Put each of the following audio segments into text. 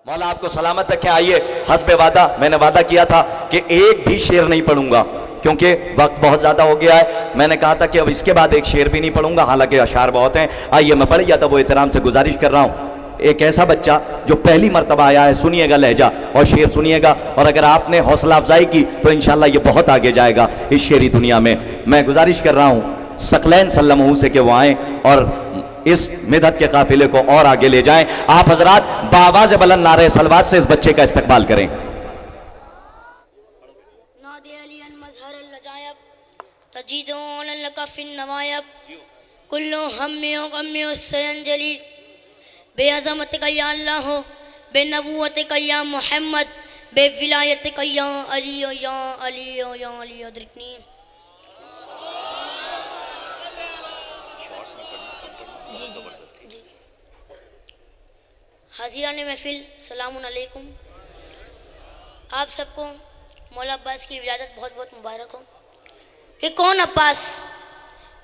मौला आपको सलामत रखे। आइए हस्बे वादा, मैंने वादा किया था कि एक भी शेर नहीं पढ़ूंगा क्योंकि वक्त बहुत ज़्यादा हो गया है। मैंने कहा था कि अब इसके बाद एक शेर भी नहीं पढ़ूंगा, हालांकि अशार बहुत हैं। आइए मैं पढ़ जाता, वो एहतराम से गुजारिश कर रहा हूँ। एक ऐसा बच्चा जो पहली मरतबा आया है, सुनिएगा लहजा और शेर सुनिएगा, और अगर आपने हौसला अफजाई की तो इंशाल्लाह ये बहुत आगे जाएगा इस शेरी दुनिया में। मैं गुजारिश कर रहा हूँ सकलैन सल्लमहू से कि वो आएँ और इस मिदत के काफिले को और आगे ले जाएं। आप हजरात बावाज़ बुलंद नारे सलवात से इस बच्चे का इस्तकबाल करें। बेअज़मत का या अल्लाह हो, बेनबूवत का या मोहम्मद, बेविलायत का या अली या अली या अली अदरिकनी। हाज़िरान महफिल सलामुन अलैकुम। आप सबको मौला अब्बास की विलादत बहुत बहुत मुबारक हो। कि कौन अब्बास,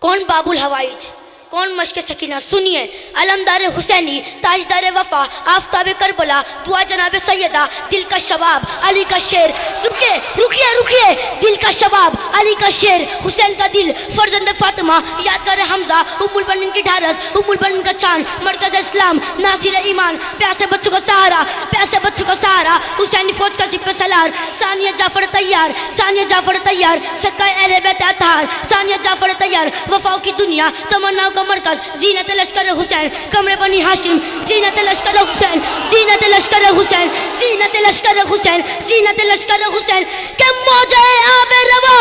कौन बाबुल हवाइज, कौन मश्क सकीना। सुनिए, अलमदार हुसैनी, ताजदार वफा, आफताब करबला, दुआ जनाब सैयदा, दिल का शबाब, अली का शेर। रुकिए रुकिए रुकिए, दिल का शबाब, अली का शेर, हुसैन का दिल, फर्जंद फातिमा, यादगार हमजा, उम्मुल बनीन की ढारस, उम्मुल बनीन का चांद, मरकज इस्लाम, नासिर ईमान, प्यासे बच्चों का सहारा, प्यासे बच्चों का सहारा, हुसैनी फौज का सिपह सलार, सानिया जाफर तैयार, सानिया जाफर तैयार, सक्का अहले बैत अतार, सानिया जाफर तैयार, वफाओं की दुनिया, तमन्नाओं का मरकज, जीनत लश्कर हुसैन, कमरे बनी हाशिम, जीनत लश्कर हुसैन, जीनत लश्कर हुसैन, जीनत लश्कर हुसैन, जीनत लश्कर हुसैन। के मौजे आबे रवा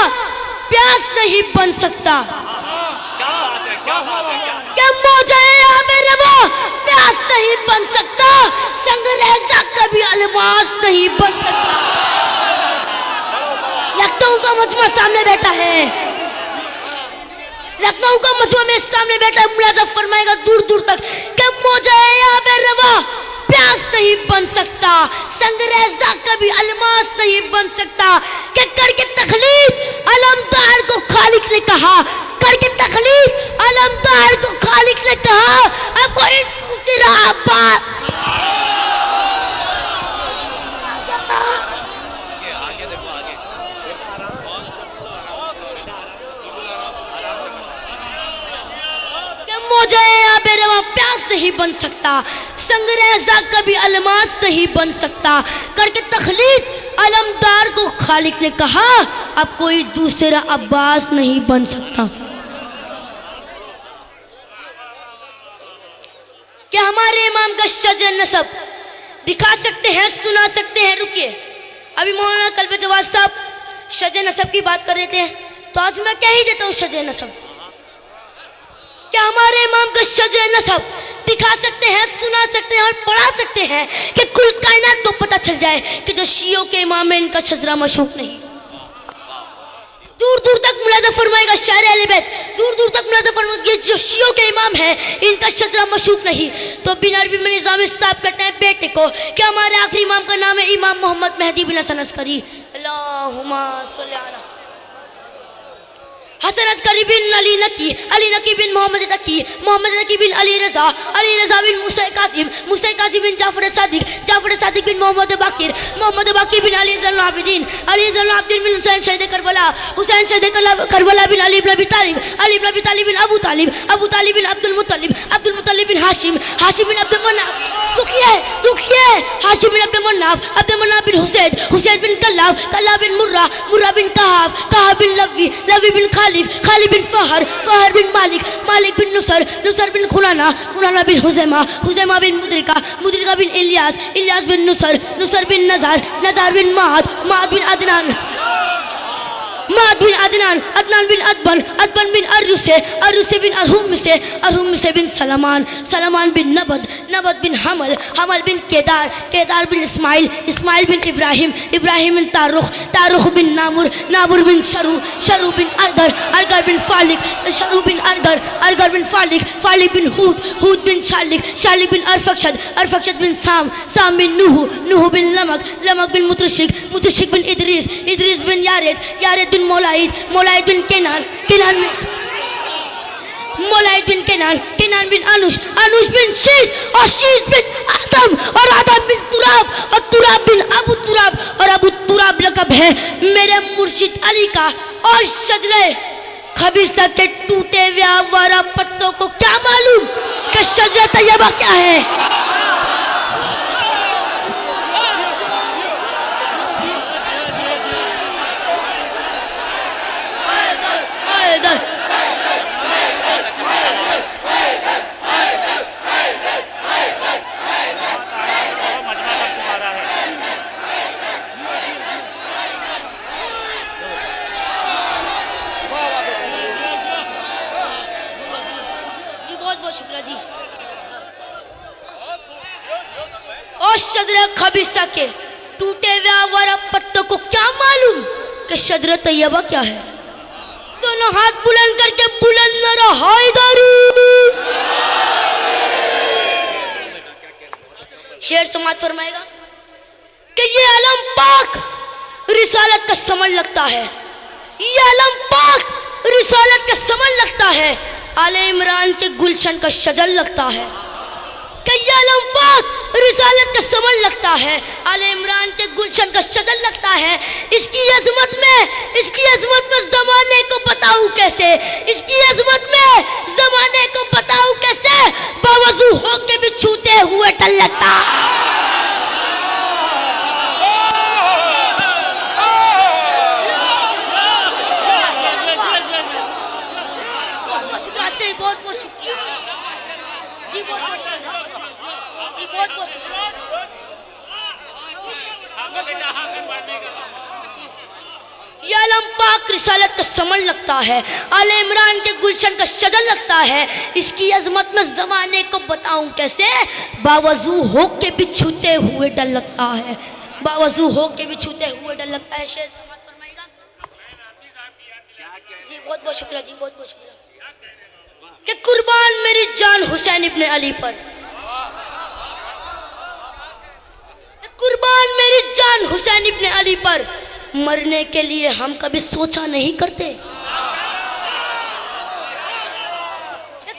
प्यास नहीं बन सकता। के मौजे आबे रवा प्यास नहीं बन सकता, संगरेज़ा कभी अलमास नहीं बन सकता। लखनऊ का मजमा सामने बैठा है, लखनऊ का मजमा में सामने बैठा है, मुलाजा फरमाएगा दूर दूर तक कि मौजे आबे रवा प्यास नहीं बन सकता, संगरेज़ा कभी अलमास नहीं बन सकता। कि करके तखलीक अलमदार को खालिक ने कहा, करके तखलीक अलमदार को खालिक ने कहा, अब कोई दूसरा अब्बास। प्यास नहीं बन सकता, संगरेज़ा कभी अलमास नहीं बन सकता। करके तखलीक अलमदार को खालिक ने कहा, अब कोई दूसरा अब्बास नहीं बन सकता। क्या हमारे इमाम का शजर नसब दिखा सकते हैं, सुना सकते हैं? रुकिए, अभी मौलाना कल्ब जवाद साहब शजर नसब की बात कर रहे थे, तो आज मैं कह ही देता हूँ शजर नसब। क्या हमारे इमाम का शजर नसब दिखा सकते हैं, सुना सकते हैं और पढ़ा सकते हैं कि कुल कायनात को पता चल जाए कि जो शियों के इमाम है इनका शजरा मशहूक नहीं। दूर दूर तक मुलाजा फरमाएगा शायर अहले बैत, दूर दूर तक मुलाजा फरमाएगा जो शियों के इमाम है इनका शजरा मशहूक नहीं। तो बिन अरबी में निज़ामी साहब कहते हैं बेटे को कि हमारे आखिरी इमाम का नाम है इमाम मोहम्मद मेहदी बिन हसन अस्करी, अल्लाहुम्मा सल्ली अला हसन अस्करी बिन अली नकी, अली नकी बिन मोहम्मद तकी, मोहम्मद तकी बिन अली रजा, अली रजा बिन मूसा कासिम, मूसा कासिम बिन जाफर सादिक, जाफर सादिक बिन मोहम्मद बाकिर, मोहम्मद बाकिर बिन अली ज़ैनुल आबिदीन, अली ज़ैनुल आबिदीन बिन हुसैन शहीद करबला, हुसैन शहीद करबला बिन अली इब्न अबी तालिब, अली इब्न अबी तालिब बिन अबू तालिब, अबू तालिब बिन अब्दुल मुत्तलिब, अब्दुल मुत्तलिब बिन हाशिम, हाशिम बिन अब्दुल मन्नाफ। रुकिए रुकिए, हाशिम बिन अब्दुल मन्नाफ, अब्दुल मन्नाफ बिन हुसैन, हुसैन बिन कल्लाब, कल्लाब बिन मुर्रा, मुर्रा बिन कहाफ, कहाफ बिन लवी, लवी बिन खालिफ, खालिफ बिन फहर, फहर बिन मालिक, मालिक बिन नुसर, नुसर बिन खुनाना, खुनाना बिन हुज़ैमा, हुज़ैमा बिन मुद्रिका, मुद्रिका बिन इलियास, इलियास बिन नुसर, नुसर बिन नज़ार, नज़ार बिन माद, माद बिन अदनान, माद बिन अदनान, अदनान बिन अदबन, अदबन बिन अरुसे, अरुसे बिन अरहुम से, अरहुम से बिन सलमान, सलमान बिन नबद, नबद बिन हमल, हमल बिन केदार, केदार बिन इस्माइल, इस्माइल बिन इब्राहिम, इब्राहिम बिन तारुख, तारुख बिन नामुर, नामुर बिन शरू, शरू बिन अरगर, अरगर बिन फालिक, शरू बिन अरगर, अरगर बिन फालिक, फालिक बिन हूद, हूद बिन शालिक, शालिक बिन अरफक्षद, अरफक्षद बिन साम, साम बिन नूह, नूह बिन लमक, लमक बिन मुतशिक, मुतशिक बिन इद्रीस, इद्रीस बिन यारेद, यारेद बिन मौलाइद, मौलाइद बिन केनान, केनान मोलाइद बिन केनान, केनान बिन अनुश, अनुश बिन शीश और शीश बिन आदम और आदम बिन तुराब और तुराब बिन अबू तुराब और अबू तुराब लक़ब है मेरे मुर्शिद अली का। और शजरे खबीसा के टूटे हुए आवारा पत्तों को क्या मालूम कि शजरे तैयबा क्या है। शजरे खबीसा के टूटे हुए आवारा पत्तों को क्या मालूम कि शजरे तैयबा क्या है। दोनों हाथ बुलंद करके बुलंद नारा हैदरी। शेर समाज फरमाएगा कि ये आलम पाक रिसालत का समन लगता है, ये आलम पाक रिसालत का समन लगता है, आले इमरान के गुलशन का शजर लगता है। कि ये आलम पाक रिसालत का समन लगता है, आले इमरान के गुलशन का शजर लगता है। इसकी अजमत में जमाने को बताऊं कैसे, इसकी अजमत में जमाने को बताऊं कैसे, बावजू होके भी छूते हुए टल लगता। बहुत बहुत शुक्रिया जी, बहुत बहुत शुक्रिया जी, बहुत बहुत शुक्रिया। ये आलम पाक रिसालत का समन लगता है, आले इमरान के गुलशन का शजर लगता है। इसकी अजमत में जमाने को बताऊं कैसे, बावजू हो के भी छूते हुए डर लगता है, बावजू हो के भी छूते हुए डर लगता है। शेर समाज फरमाएगा जी, बहुत बहुत शुक्रिया जी, बहुत बहुत शुक्रिया। कि कुर्बान मेरी जान हुसैन इब्ने अली पर, कुर्बान मेरी जान हुसैन इब्ने अली पर, मरने के लिए हम कभी सोचा नहीं करते।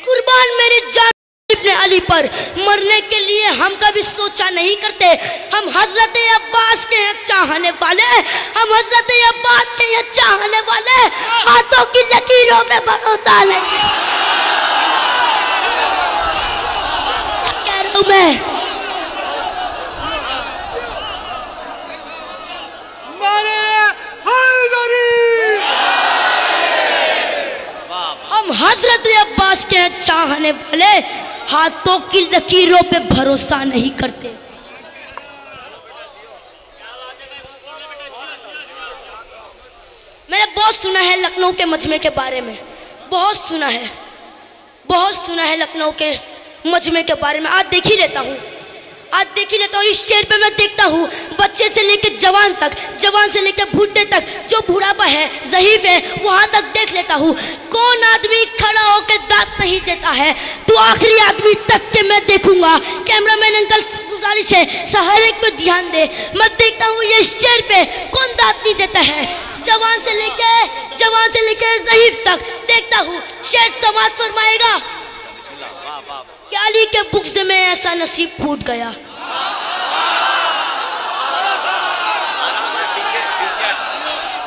कुर्बान मेरी जान इब्ने अली पर, मरने के लिए हम कभी सोचा नहीं करते। हम हजरत अब्बास के हैं चाहने वाले, हम हजरत अब्बास के हैं चाहने वाले, हाथों की लकीरों में भरोसा नहीं। क्या कह रहा हूं मैं? हम हजरत अब्बास के हैं चाहने वाले, हाथों की लकीरों पे भरोसा नहीं करते। मैंने बहुत सुना है लखनऊ के मजमे के बारे में, बहुत सुना है, बहुत सुना है लखनऊ के मजमे के बारे में। आज देख ही लेता हूँ, आज देख ही लेता हूँ। इस शेर पे मैं देखता हूँ बच्चे से लेकर जवान तक, जवान से लेकर बूढ़े तक, जो बूढ़ापा है ज़हीफ है वहाँ तक देख लेता हूँ। कौन आदमी खड़ा होकर दांत नहीं देता है, तो आखिरी आदमी तक के मैं देखूंगा। कैमरामैन अंकल गुजारिश है हर एक पे ध्यान दे। मैं देखता हूँ ये शेर पे कौन दांत नहीं देता है, जवान से लेकर ज़हीफ तक देखता हूँ। शेर समाज फरमाएगा कि अली के बुग़्ज़ में ऐसा नसीब फूट गया।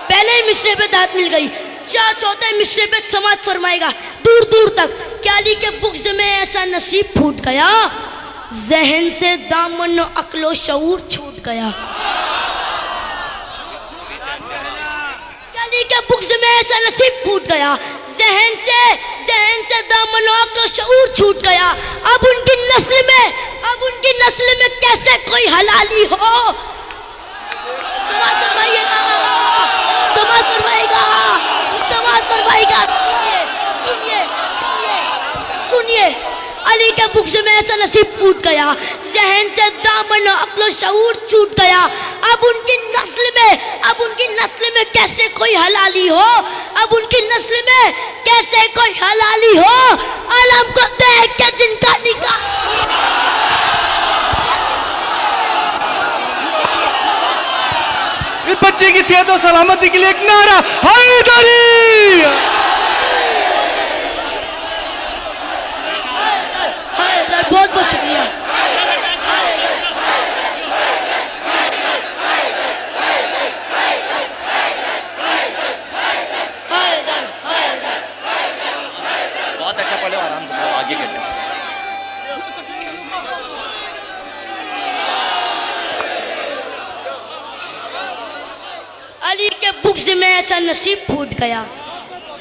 पहले ही मिसरे पे दांत मिल गई, चौथे मिसरे पे समाज फरमाएगा दूर दूर तक कि अली के बुग़्ज़ में ऐसा नसीब फूट गया, ज़हन से दामन अक्लो शऊर छूट गया। अली के बुग़्ज़ में ऐसा नसीब फूट गया, ज़हन से दामन अक्लो शऊर छूट गया। अब उनकी नस्ल में कैसे कोई हलाली हो। समाज फरमाइएगा, समाज फरमाएगा, समाज फरमाएगा। सुनिए सुनिए सुनिए, अली के बुग़्ज़ में ऐसा नसीब फूट गया, ज़हन से दामन अक्लो शऊर छूट गया। अब उनकी नस्ल में कैसे कोई हलाली हो, अब उनकी नस्ल में कैसे कोई हलाली हो। आलम को देख के जिनका निकाह, इस बच्चे की सेहत और सलामती के लिए एक नारा हैदरी। अली के बुग़्ज़ में ऐसा नसीब फूट गया,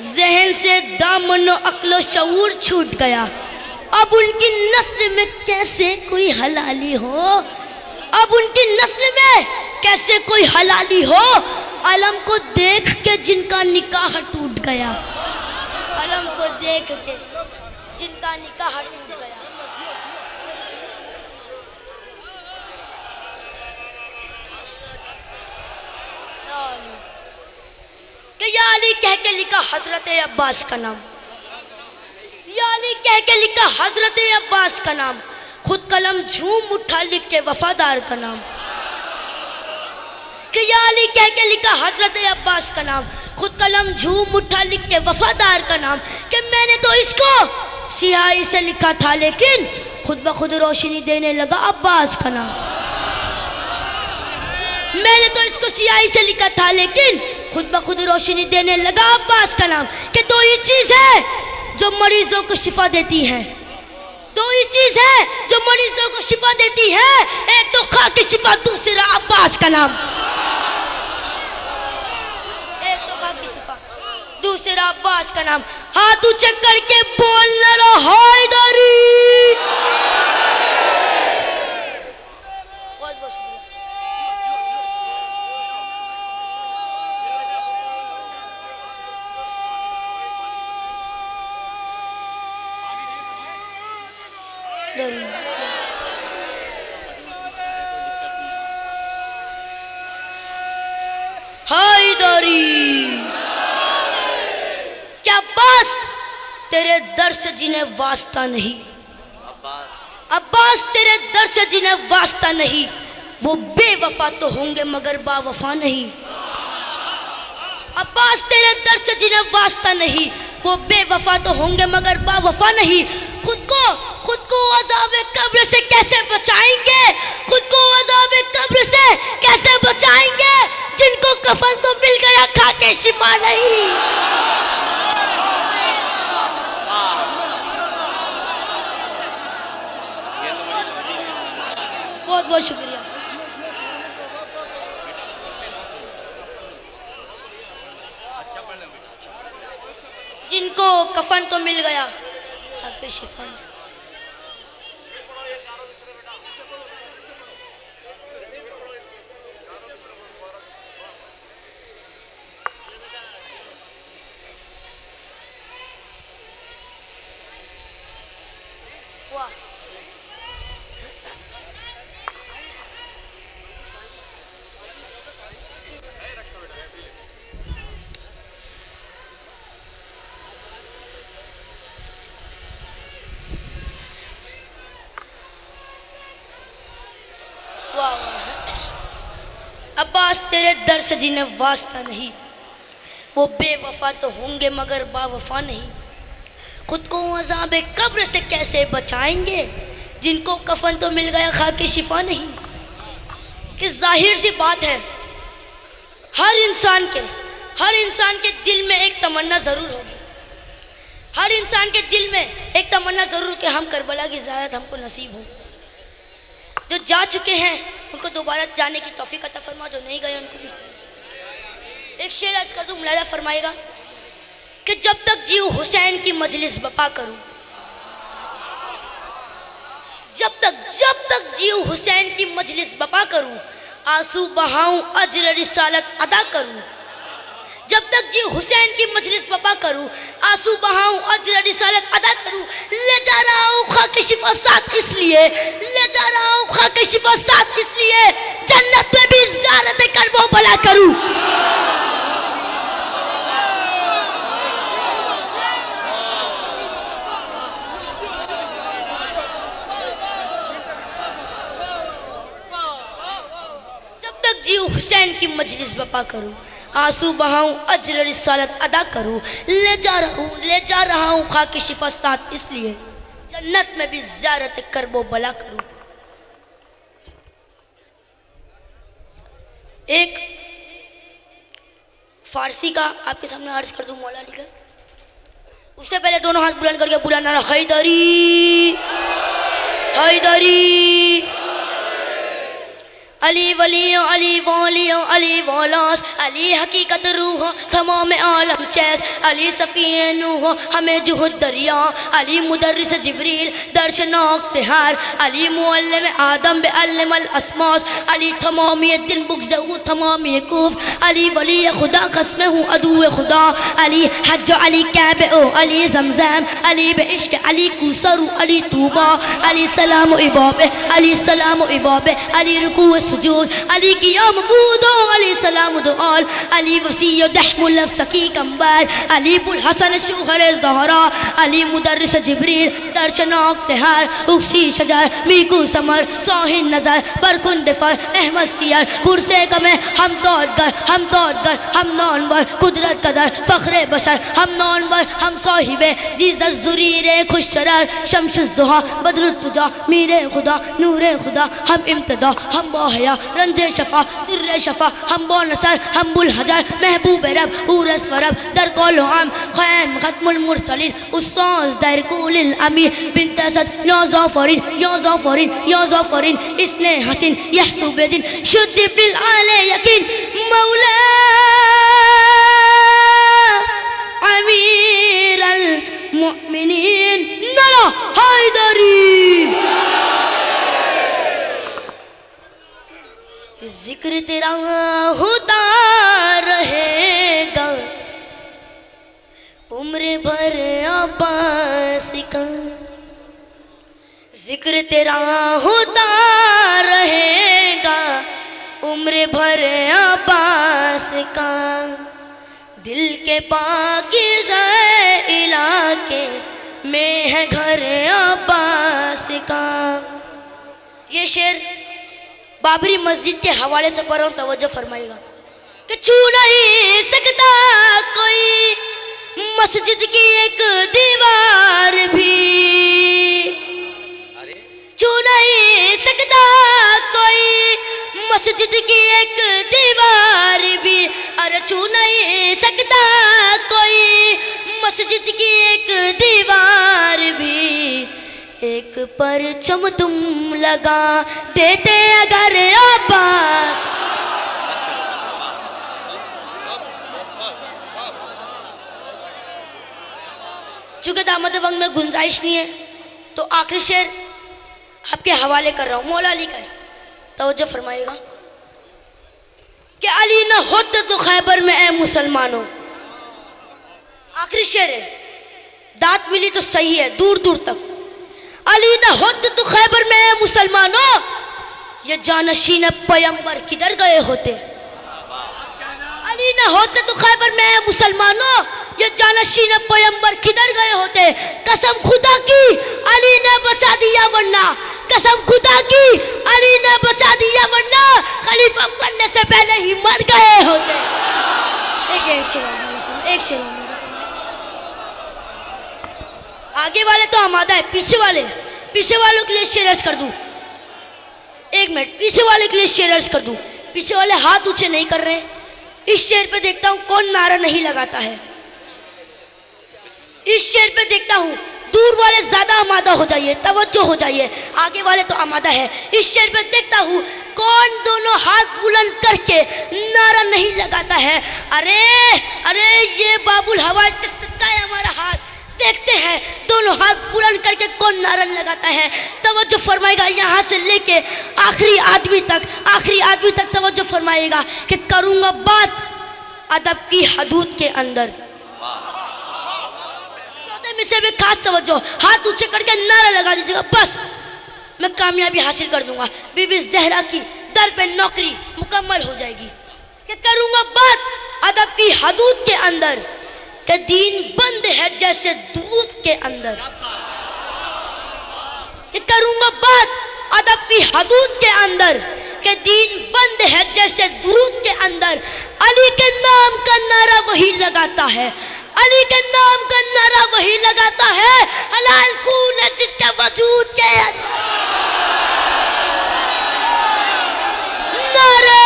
ज़हन से दामन अक्लो शऊर छूट गया। अब उनकी नस्ल में कैसे कोई हलाली हो, अब उनकी नस्ल में कैसे कोई हलाली हो। अलम को देख के जिनका निकाह टूट गया, अलम को देख के जिनका निकाह टूट गया। कि या अली कह के लिखा हजरत अब्बास का नाम, या अली कह के लिखा हजरत अब्बास का नाम, खुद कलम झूम उठा लिख के वफादार का नाम। कि या अली कह के लिखा हजरत अब्बास का नाम, खुद कलम झूम उठा लिख के वफादार का नाम। कि मैंने तो इसको सियाही से लिखा था लेकिन खुद ब खुद रोशनी देने लगा अब्बास का नाम। मैंने तो इसको सियाही से लिखा था लेकिन खुद ब खुद रोशनी देने लगा अब्बास का नाम। कि दो ही चीज है जो मरीजों को शिफा देती है, दो ही चीज है जो मरीजों को शिफा देती है, एक तो खाकी शिफा, दूसरा अब्बास का नाम। एक तो खाकी शिफा, दूसरा अब्बास का नाम। हाथ ऊंचे करके बोलना रहा हैदरी। बहुत बहुत शुक्रिया। क्या अब्बास तेरे दर से जिन्हें वास्ता नहीं, अब्बास तेरे दर से जिन्हें वास्ता नहीं, वो बेवफा तो होंगे मगर बावफा नहीं। अब्बास तेरे दर से जिन्हें वास्ता नहीं, वो बेवफा तो होंगे मगर बावफा नहीं। खुद को अज़ाबे कब्र से कैसे बचाएंगे, खुद को अज़ाबे कब्र से कैसे बचाएंगे, जिनको कफन तो मिल गया खा के शिफा नहीं। बहुत बहुत शुक्रिया। जिनको कफन तो मिल गया खा के शिफा नहीं। अब्बास तेरे दर से जिन्हें वास्ता नहीं, वो बेवफा तो होंगे मगर बावफा नहीं। खुद को अज़ाबे कब्र से कैसे बचाएंगे, जिनको कफन तो मिल गया खा के शिफा नहीं। कि जाहिर सी बात है, हर इंसान के दिल में एक तमन्ना ज़रूर होगी, हर इंसान के दिल में एक तमन्ना ज़रूर कि हम करबला की ज़ियारत हमको नसीब हो। जो जा चुके हैं उनको दोबारा जाने की तौफीक अता फरमा, जो नहीं गए उनको भी। एक शेर अर्ज़ कर दूं, मुलाज़ा फरमाएगा कि जब तक जीव हुसैन की मजलिस बपा करूं, जब तक जीव हुसैन की मजलिस बपा करूं, आंसू बहाऊं अजर रिसालत अदा करूं। जब तक जीव हुसैन की मजलिस बपा करूं, आंसू बहाऊं अजर रिसालत अदा करूं। ले जा रहा हूं खाके शिफा साथ इसलिए, ले जा रहा हूं खाके शिफा साथ इसलिए, जन्नत में भी ज़ियारत कर वो भला करूं। हुसैन की मजलिस बपा करूं, आंसू बहाऊं अजर रिसालत अदा करूं। ले जा रहा हूं खाकी शिफा साथ इसलिए, जन्नत में भी ज़ियारत करबो भला करूं। एक फारसी का आपके सामने अर्ज कर दूं मौला अली का। उससे पहले दोनों हाथ बुलंद करके बुलाना, हैदरी हैदरी। अली वलियों अली वलियों अली वौलास, अली हकीकत रूह तमाम आलम चैस, अली सफ़ी नूह हमें जुहद दरिया, अली मुदर्रिस जिब्रील दर्शनाक तिहार, अली मुअल्लिम आदम बेअल्लमल अस्मास, अली तमामी दिन बुग़्ज़हू तमामी कूफ, अली वली खुदा क़स्म हूँ अदू खुदा, अली हज अली कैब ओ अली ज़मज़म, अली बेइश्क अली कूसर अली तूबा, अली सलाम इबाबे अली सलाम इबाबे, अली रुकू सुजूद अली क़ियाम बूदो अली सलाम दुआल, अली वसीय दहमुल सकी कंबर, अली बुल हसन शुहर ज़हरा, अली मुदर्रिस जिब्रील दर्शनाक तिहार, उक्सी शजर मीकू समर सोहिन नज़र बरकुन दिफर अहमद सियर, कुर्से कमे हम दौदगर हम नौनवर कुदरत कदर फ़ख्रे बशर, हम नौनवर हम साहिबे ज़ीज़त ज़ुरीरे खुश शरर, शम्सुज़ ज़ुहा बद्रुत तुजा मीरे खुदा नूरे खुदा, हम इम्तिदा हम बाहया रंजे शफ़ा दुर्रे शफ़ा, हम बो नसर हम बुल हजर महबूब रब उरस वरब दर कौलो आम ख़ैम ख़त्मुल मुरसलीन उस्साज़ दर कुलिल अमीर बिन्त असद या ज़ाफ़रीन इसने हसीन यहसु बेदिन शुद्ध बिल आले यकीन मौला अमीर अल मुअमिनीन नला हैदरी। जिक्र तेरा होता रहेगा उम्र भर अब्बास का, जिक्र तेरा होता रहेगा उम्र भर अब्बास का, दिल के पाकीज़ा इलाके में है घर अब्बास का। ये शेर बाबरी मस्जिद के हवाले से पढ़ रहा हूँ, तवज्जो फरमाइएगा कि छू नहीं सकता कोई मस्जिद की एक दीवार भी, छू नहीं सकता कोई मस्जिद की एक दीवार भी, अरे छू नहीं सकता कोई मस्जिद की एक दीवार भी, एक परचम तुम लगा देते अगर अब्बास। चूंकि दामद वंग में गुंजाइश नहीं है तो आखिरी शेर आपके हवाले कर रहा हूँ, मौला अली का है, तवज्जो फरमाइएगा कि अली न होते तो खैबर में ए मुसलमानों। आखिरी शेर है, दात मिली तो सही है दूर दूर तक। अली न होते तो खैबर में ए मुसलमानों, ये जानशीन पैगंबर किधर गए होते। अली न होते तो खैबर में ए मुसलमानों, ये जानशीन पैगंबर किधर गए होते। कसम खुदा की अली ने बचा दिया वरना, कसम खुदा की अली ने बचा दिया वरना खलीफा बनने से पहले ही मर गए होते। एक शेर आगे वाले तो आमादा है, पीछे वालों के लिए शेर कर दूं। एक मिनट, पीछे वाले के लिए शेर कर दूं। पीछे वाले हाथ ऊंचे नहीं कर रहे। इस शेर पे देखता हूं कौन नारा नहीं लगाता है। इस शेर पे देखता हूं दूर वाले ज्यादा आमादा हो जाइए, तवज्जो हो जाइए, आगे वाले तो आमादा है। इस शेर पे देखता हूं कौन दोनों हाथ बुलंद करके नारा नहीं लगाता है। अरे ये बाबुल हवाज का सत्ता है हमारा हाथ। देखते हैं दोनों हाथ बुलंद करके कौन नारा लगाता है। तवज्जो फरमाएगा यहाँ से लेके आखिरी आदमी तक तवज्जो फरमाएगा कि करूँगा बात अदब की हदूद के अंदर। चौथे में से भी खास तवज्जो, हाथ ऊंचे करके नारा लगा दीजिएगा, बस मैं कामयाबी हासिल कर दूंगा। बीबी ज़हरा की दर पे नौकरी मुकम्मल हो जाएगी। कि करूँगा बात अदब की हदूद के अंदर, कि दीन बंद है जैसे दूध के अंदर। कि करूँगा बात अदब की हदूद के अंदर, कि दीन बंद है जैसे दुरूद के अंदर। अली के नाम का नारा वही लगाता है, अली के नाम का नारा वही लगाता है। हलाल खून है जिसके वजूद के अंदर। नारे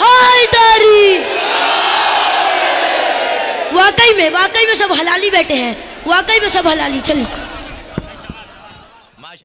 हैदरी। वाकई में सब हलाली बैठे हैं, वाकई में सब हलाली। चलिए